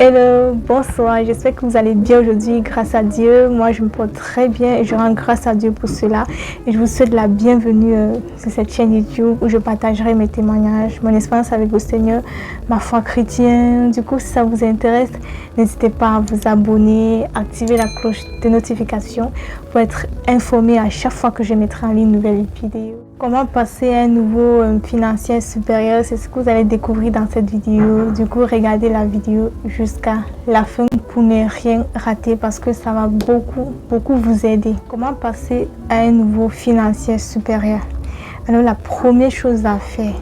Hello, bonsoir, j'espère que vous allez bien aujourd'hui grâce à Dieu. Moi je me porte très bien et je rends grâce à Dieu pour cela. Et je vous souhaite la bienvenue sur cette chaîne YouTube où je partagerai mes témoignages, mon expérience avec le Seigneur, ma foi chrétienne. Du coup, si ça vous intéresse, n'hésitez pas à vous abonner, activer la cloche de notification pour être informé à chaque fois que je mettrai en ligne une nouvelle vidéo. Comment passer à un niveau financier supérieur, c'est ce que vous allez découvrir dans cette vidéo. Du coup, regardez la vidéo jusqu'à la fin pour ne rien rater parce que ça va beaucoup vous aider. Comment passer à un niveau financier supérieur? Alors, la première chose à faire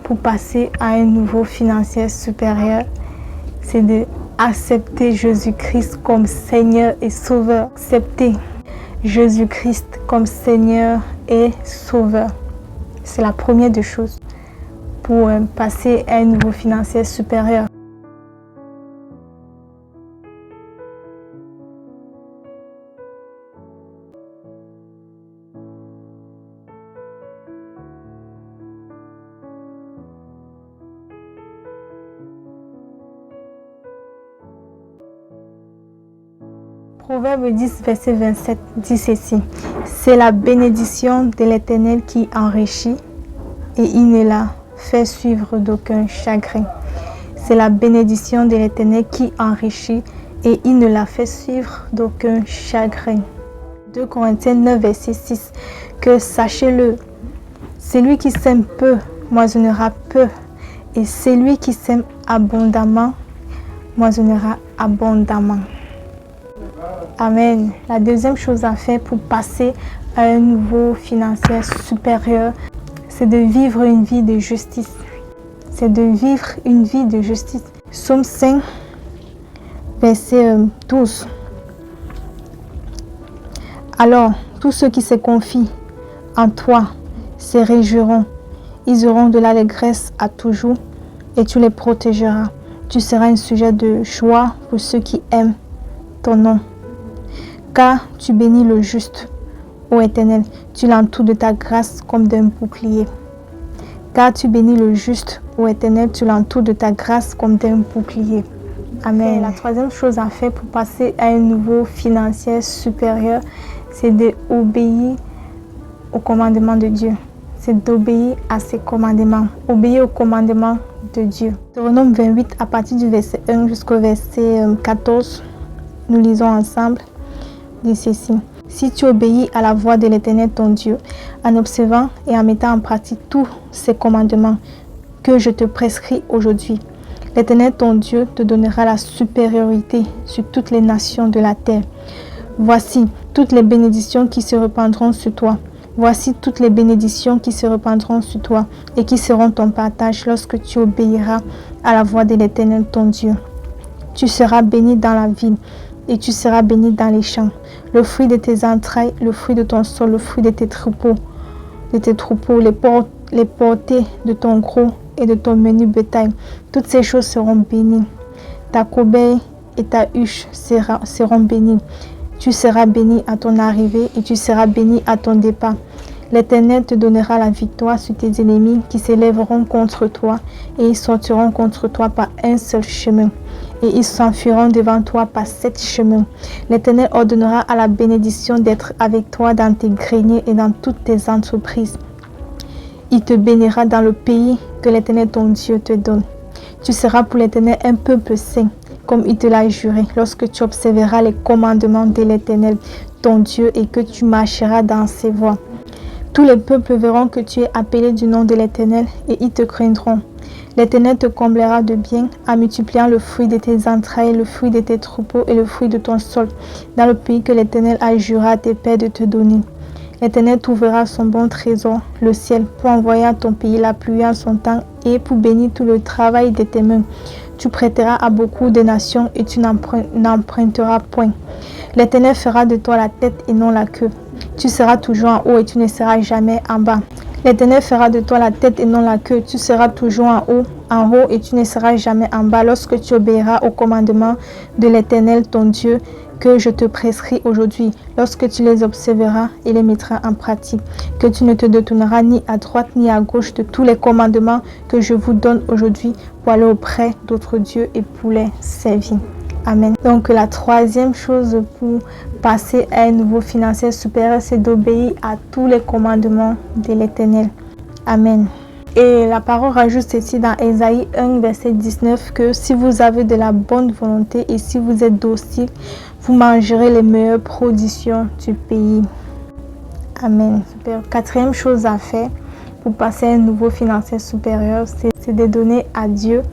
pour passer à un niveau financier supérieur, c'est de accepter Jésus-Christ comme Seigneur et Sauveur. Accepter Jésus-Christ comme Seigneur et Sauveur. C'est la première des choses pour passer à un niveau financier supérieur. Proverbe 10, verset 27 dit ceci: c'est la bénédiction de l'Éternel qui enrichit et il ne la fait suivre d'aucun chagrin. C'est la bénédiction de l'Éternel qui enrichit et il ne la fait suivre d'aucun chagrin. 2 Corinthiens 9, verset 6, que sachez-le, celui qui sème peu moissonnera peu, et celui qui sème abondamment moissonnera abondamment. Amen. La deuxième chose à faire pour passer à un niveau financier supérieur, c'est de vivre une vie de justice. C'est de vivre une vie de justice. Psaume 5, verset 12. Alors, tous ceux qui se confient en toi se réjouiront. Ils auront de l'allégresse à toujours et tu les protégeras. Tu seras un sujet de joie pour ceux qui aiment ton nom. Car tu bénis le juste, ô Éternel, tu l'entoures de ta grâce comme d'un bouclier. Car tu bénis le juste, ô Éternel, tu l'entoures de ta grâce comme d'un bouclier. Amen. La troisième chose à faire pour passer à un niveau financier supérieur, c'est d'obéir au commandement de Dieu. C'est d'obéir à ses commandements. Obéir au commandement de Dieu. Deutéronome 28, à partir du verset 1 jusqu'au verset 14, nous lisons ensemble. Dit ceci: si tu obéis à la voix de l'Éternel ton Dieu, en observant et en mettant en pratique tous ces commandements que je te prescris aujourd'hui, l'Éternel ton Dieu te donnera la supériorité sur toutes les nations de la terre. Voici toutes les bénédictions qui se répandront sur toi. Voici toutes les bénédictions qui se répandront sur toi et qui seront ton partage lorsque tu obéiras à la voix de l'Éternel ton Dieu. Tu seras béni dans la ville et tu seras béni dans les champs. Le fruit de tes entrailles, le fruit de ton sol, le fruit de tes troupeaux, les portées de ton gros et de ton menu bétail, toutes ces choses seront bénies. Ta corbeille et ta huche seront bénies. Tu seras béni à ton arrivée et tu seras béni à ton départ. L'Éternel te donnera la victoire sur tes ennemis qui s'élèveront contre toi et ils sortiront contre toi par un seul chemin. Et ils s'enfuiront devant toi par 7 chemins. L'Éternel ordonnera à la bénédiction d'être avec toi dans tes greniers et dans toutes tes entreprises. Il te bénira dans le pays que l'Éternel ton Dieu te donne. Tu seras pour l'Éternel un peuple saint, comme il te l'a juré, lorsque tu observeras les commandements de l'Éternel ton Dieu et que tu marcheras dans ses voies. Tous les peuples verront que tu es appelé du nom de l'Éternel et ils te craindront. L'Éternel te comblera de bien en multipliant le fruit de tes entrailles, le fruit de tes troupeaux et le fruit de ton sol, dans le pays que l'Éternel a juré à tes pères de te donner. L'Éternel t'ouvrira son bon trésor, le ciel, pour envoyer à ton pays la pluie en son temps et pour bénir tout le travail de tes mains. Tu prêteras à beaucoup de nations et tu n'emprunteras point. L'Éternel fera de toi la tête et non la queue. Tu seras toujours en haut et tu ne seras jamais en bas. L'Éternel fera de toi la tête et non la queue. Tu seras toujours en haut et tu ne seras jamais en bas lorsque tu obéiras au commandement de l'Éternel ton Dieu que je te prescris aujourd'hui, lorsque tu les observeras et les mettras en pratique, que tu ne te détourneras ni à droite ni à gauche de tous les commandements que je vous donne aujourd'hui pour aller auprès d'autres dieux et pour les servir. Amen. Donc la troisième chose pour passer à un niveau financier supérieur, c'est d'obéir à tous les commandements de l'Éternel. Amen. Et la parole rajoute ici dans Ésaïe 1, verset 19, que si vous avez de la bonne volonté et si vous êtes docile, vous mangerez les meilleures productions du pays. Amen. Super. Quatrième chose à faire pour passer à un niveau financier supérieur, c'est de donner à Dieu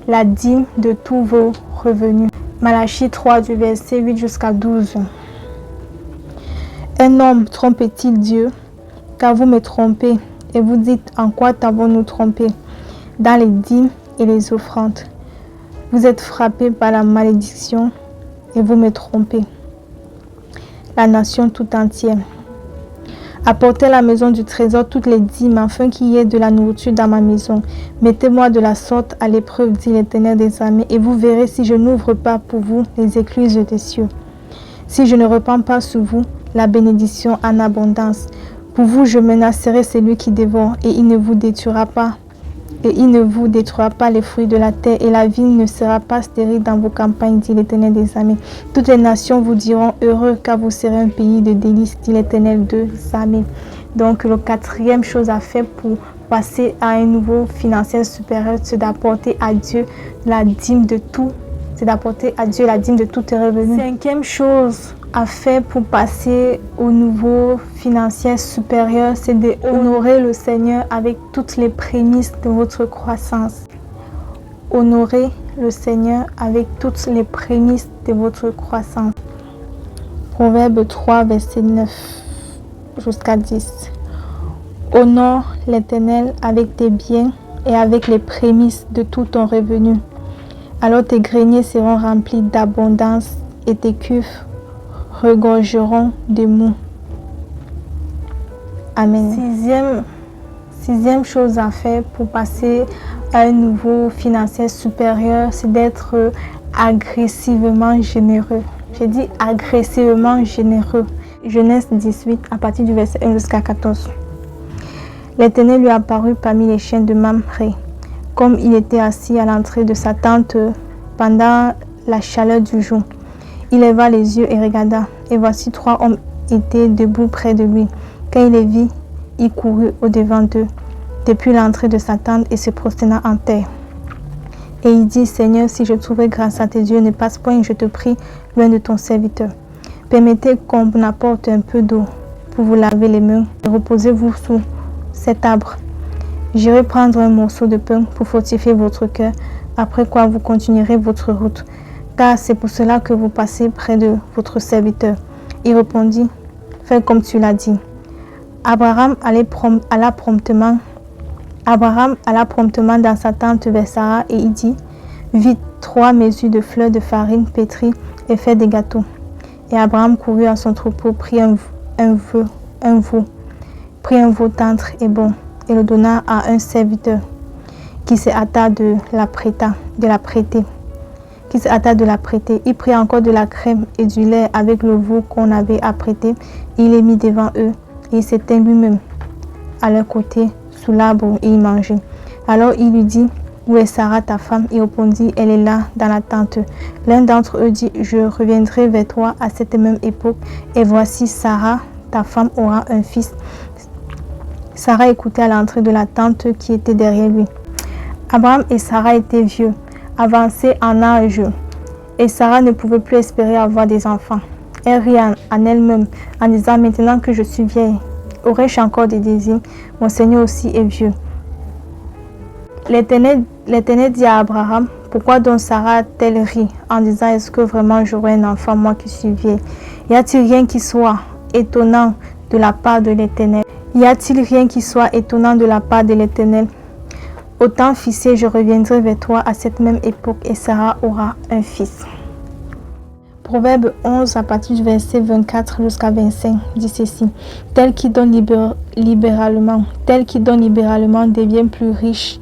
la dîme de tous vos revenus. Malachie 3, du verset 8 jusqu'à 12. Un homme trompe-t-il Dieu, car vous me trompez? Et vous dites, en quoi t'avons-nous trompé? Dans les dîmes et les offrandes. Vous êtes frappés par la malédiction et vous me trompez. La nation tout entière. Apportez à la maison du trésor toutes les dîmes, afin qu'il y ait de la nourriture dans ma maison. Mettez-moi de la sorte à l'épreuve, dit l'Éternel des armées, et vous verrez si je n'ouvre pas pour vous les écluses des cieux. Si je ne repens pas sur vous la bénédiction en abondance. Pour vous, je menacerai celui qui dévore, et il ne vous détruira pas. Et il ne vous détruira pas les fruits de la terre, et la vigne ne sera pas stérile dans vos campagnes, dit l'Éternel des armées. Toutes les nations vous diront heureux, car vous serez un pays de délices, dit l'Éternel des armées. Donc, la quatrième chose à faire pour passer à un niveau financier supérieur, c'est d'apporter à Dieu la dîme de tout. C'est d'apporter à Dieu la dîme de tous tes revenus. Cinquième chose à faire pour passer au niveau financier supérieur, c'est d'honorer le Seigneur avec toutes les prémices de votre croissance. Honorer le Seigneur avec toutes les prémices de votre croissance. Proverbe 3, verset 9 jusqu'à 10. Honore l'Éternel avec tes biens et avec les prémices de tout ton revenu. Alors tes greniers seront remplis d'abondance et tes cuves regorgeront de mou. Amen. Sixième chose à faire pour passer à un niveau financier supérieur, c'est d'être agressivement généreux. J'ai dit agressivement généreux. Genèse 18, à partir du verset 1 jusqu'à 14. L'Éternel lui apparut parmi les chiens de Mamré, comme il était assis à l'entrée de sa tente pendant la chaleur du jour. Il leva les yeux et regarda, et voici 3 hommes étaient debout près de lui. Quand il les vit, il courut au-devant d'eux, depuis l'entrée de sa tente, et se prosterna en terre. Et il dit, Seigneur, si je trouvais grâce à tes yeux, ne passe point, je te prie, loin de ton serviteur. Permettez qu'on apporte un peu d'eau pour vous laver les mains, et reposez-vous sous cet arbre. J'irai prendre un morceau de pain pour fortifier votre cœur, après quoi vous continuerez votre route. Car c'est pour cela que vous passez près de votre serviteur. Il répondit, fais comme tu l'as dit. Abraham alla promptement dans sa tente vers Sarah et il dit, vite 3 mesures de fleurs de farine pétrie et fais des gâteaux. Et Abraham courut à son troupeau, prit un veau tendre et bon, et le donna à un serviteur qui se hâta de la prêter. Il prit encore de la crème et du lait avec le veau qu'on avait apprêté, et il les mit devant eux, et il s'était lui-même à leur côté sous l'arbre et il mangeait. Alors il lui dit, où est Sarah ta femme? Il répondit, elle est là dans la tente. L'un d'entre eux dit, je reviendrai vers toi à cette même époque, et voici Sarah ta femme aura un fils. Sarah écoutait à l'entrée de la tente qui était derrière lui. Abraham et Sarah étaient vieux, avancés en âge, et Sarah ne pouvait plus espérer avoir des enfants. Elle rit en elle-même en disant, maintenant que je suis vieille, aurais-je encore des désirs? Mon Seigneur aussi est vieux. L'Éternel dit à Abraham, pourquoi donc Sarah a-t-elle ri en disant, est-ce que vraiment j'aurai un enfant, moi qui suis vieille? Y a-t-il rien qui soit étonnant de la part de l'Éternel? Y a-t-il rien qui soit étonnant de la part de l'Éternel? Au temps fixé, je reviendrai vers toi à cette même époque et Sarah aura un fils. Proverbe 11 à partir du verset 24 jusqu'à 25 dit ceci. Tel qui donne libéralement devient plus riche,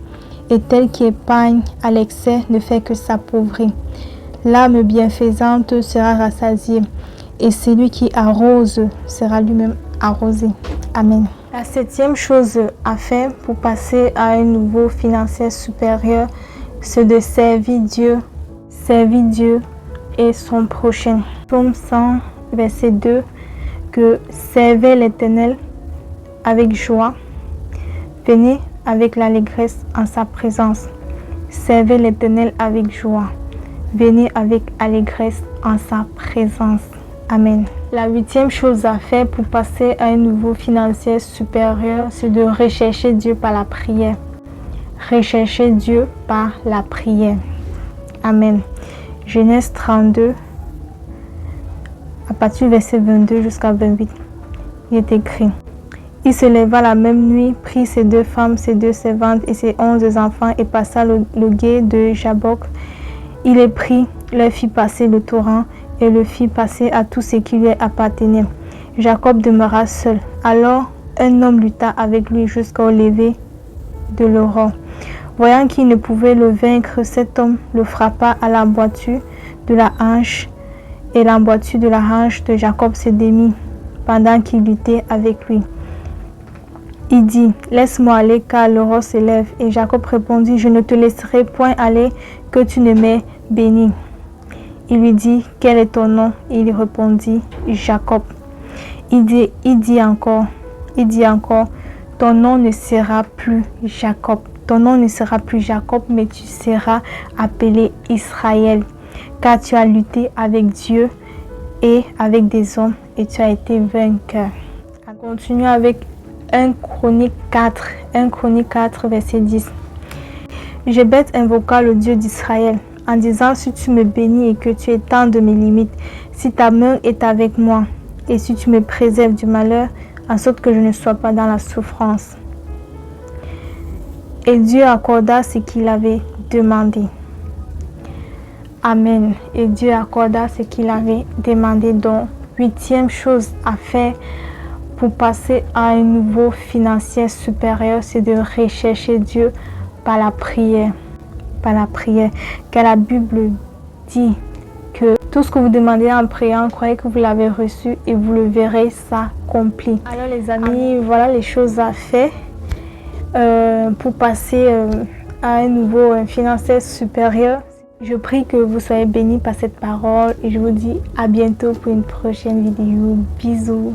et tel qui épargne à l'excès ne fait que s'appauvrir. L'âme bienfaisante sera rassasiée et celui qui arrose sera lui-même arrosé. Amen. La 7e chose à faire pour passer à un niveau financier supérieur, c'est de servir Dieu et son prochain. Psaume 100, verset 2, que servez l'Éternel avec joie, venez avec l'allégresse en sa présence. Servez l'Éternel avec joie, venez avec allégresse en sa présence. Amen. La 8e chose à faire pour passer à un niveau financier supérieur, c'est de rechercher Dieu par la prière. Rechercher Dieu par la prière. Amen. Genèse 32, à partir du verset 22 jusqu'à 28, il est écrit: Il se leva la même nuit, prit ses 2 femmes, ses 2 servantes et ses 11 enfants et passa le gué de Jabbok. Il les prit, leur fit passer le torrent et le fit passer à tout ce qui lui appartenait. Jacob demeura seul. Alors un homme lutta avec lui jusqu'au lever de l'aurore. Voyant qu'il ne pouvait le vaincre, cet homme le frappa à l'emboîture de la hanche, et l'emboîture de la hanche de Jacob se démit pendant qu'il luttait avec lui. Il dit: Laisse-moi aller, car l'aurore se lève. Et Jacob répondit: Je ne te laisserai point aller, que tu ne m'aies béni. Il lui dit: Quel est ton nom? Et il répondit: Jacob. Il dit encore, ton nom ne sera plus Jacob. Ton nom ne sera plus Jacob, mais tu seras appelé Israël, car tu as lutté avec Dieu et avec des hommes, et tu as été vainqueur. On continue avec 1 Chronique 4, verset 10. Jébeth invoqua le Dieu d'Israël en disant: Si tu me bénis et que tu étendes mes limites, si ta main est avec moi, et si tu me préserves du malheur, en sorte que je ne sois pas dans la souffrance. Et Dieu accorda ce qu'il avait demandé. Amen. Et Dieu accorda ce qu'il avait demandé. Donc, 8e chose à faire pour passer à un niveau financier supérieur, c'est de rechercher Dieu par la prière. Par la prière. Car la Bible dit que tout ce que vous demandez en priant, croyez que vous l'avez reçu et vous le verrez s'accomplir. Alors les amis, voilà les choses à faire pour passer à un niveau financier supérieur. Je prie que vous soyez bénis par cette parole et je vous dis à bientôt pour une prochaine vidéo. Bisous.